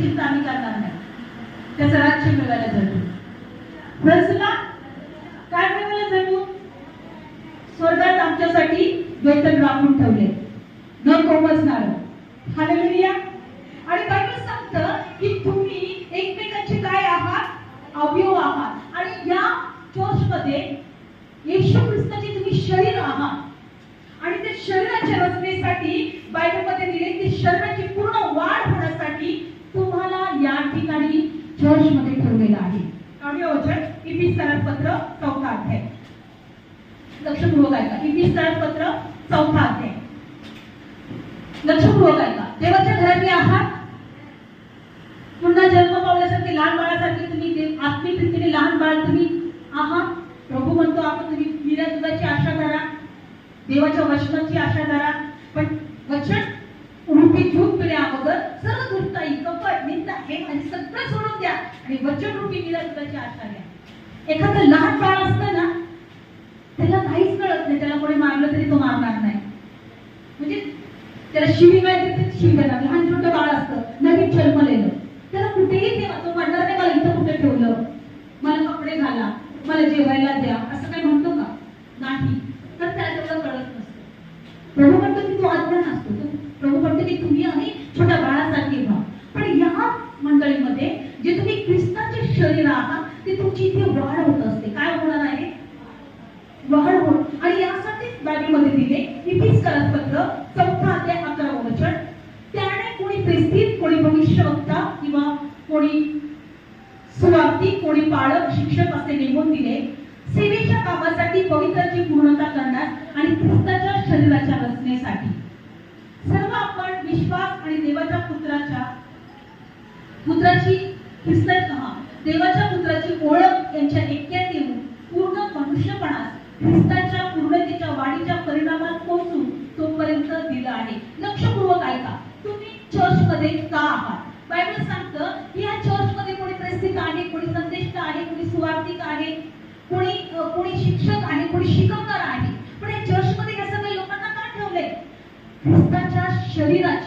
चिंता आम्ही करणार नाही, त्याचं राज्य मिळवायला जगू. प्रजला काय मिळवायला जगू? स्वर्गात आमच्यासाठी वेतन राखून ठेवले, न कोमसणार. हालेलुया. आणि बायबल सांगतं की तुम्ही एकमेकांचे काय आहात? अवयव आहात. आणि या चर्चमध्ये येशू ख्रिस्ताचे तुम्ही शरीर आहात. आणि ते शरीराच्या रचनेसाठी बायबलमध्ये दिले की शरीराची पूर्ण वाढ होण्यासाठी तुम्हाला या ठिकाणी चर्चमध्ये ठेवलेलं आहे. काढूया वचन इफिसियन्स पत्र 4 अध्याय. लक्षपूर्वक ऐका. इफिसियन्स पत्र 4 अध्याय. लक्षपूर्वक ऐका. देवाच्या घरातले आहात. पुन्हा जन्म पावल्यासारखे लहान बाळासारखे तुम्ही आत्मिक रीतीने लहान बाळ तुम्ही आहात. प्रभू म्हणतो आपण तुम्ही निऱ्या दुधाची आशा करा, देवाच्या वचनाची आशा करा. पण वचन रूपी दूध पिण्या अगोदर सर्व दुष्टाई, कपट, निंदा हे आणि सगळं सोडून द्या आणि वचन रूपी निऱ्या दुधाची आशा घ्या. एखादं लहान बाळ असतं ना, त्याला काहीच कळत नाही, त्याला कोणी मारलं तरी तो मारणार नाही. म्हणजे त्याला शिवी माहिती शिवी देणार. लहान छोटं बाळ असतं, नवीन जन्मलेलं, त्याला कुठेही ठेवा, तो म्हणणार नाही मला इथं कुठे ठेवलं, मला कपडे घाला, मला जेवायला द्या, असं काय म्हणतो का? नाही. तर त्याला तेवढं कळत नसतं. प्रभू म्हणतो की तो अज्ञान असतो. प्रभू म्हणतो की तुम्ही आणि छोट्या बाळासारखे व्हा. पण या मंडळीमध्ये जे तुम्ही ख्रिस्ताचे शरीर आहात ते तुमची इथे वाढ होत असते. काय होणार आहे? वाढ होत. आणि यासाठीच बायबलमध्ये दिले इफिसियन्स पत्र 4 अध्याय 11 वचन. त्याने कोणी ख्रिस्ती, कोणी भविष्यवक्ता किंवा कोणी सुवार्तिक, कोणी पाळक, शिक्षक असे नेमून दिले सेवेच्या कामासाठी, पवित्राची पूर्णता करण्यास आणि ख्रिस्ताच्या शरीराच्या रचनेसाठी. सर्व आपण विश्वास आणि देवाच्या पुत्राची देवाच्या पुत्राची ओळख यांच्या ऐक्यात येऊन पूर्ण मनुष्यपणास ख्रिस्ताच्या पूर्णतेच्या वाढीच्या परिणामात पोहोचून तोपर्यंत दिलं आहे. लक्षपूर्वक ऐका. तुम्ही चर्चमध्ये का आहात? बायबल सांगतं की या चर्चमध्ये कोणी प्रेषित आहे, कोणी संदेष्ट आहे, कोणी सुवार्तिक आहे, कोणी शिक्षक आहे, कोणी शिकवणार आहे. पण या चर्चमध्ये या सगळ्या लोकांना का ठेवलंय? ख्रिस्ताच्या शरीराच्या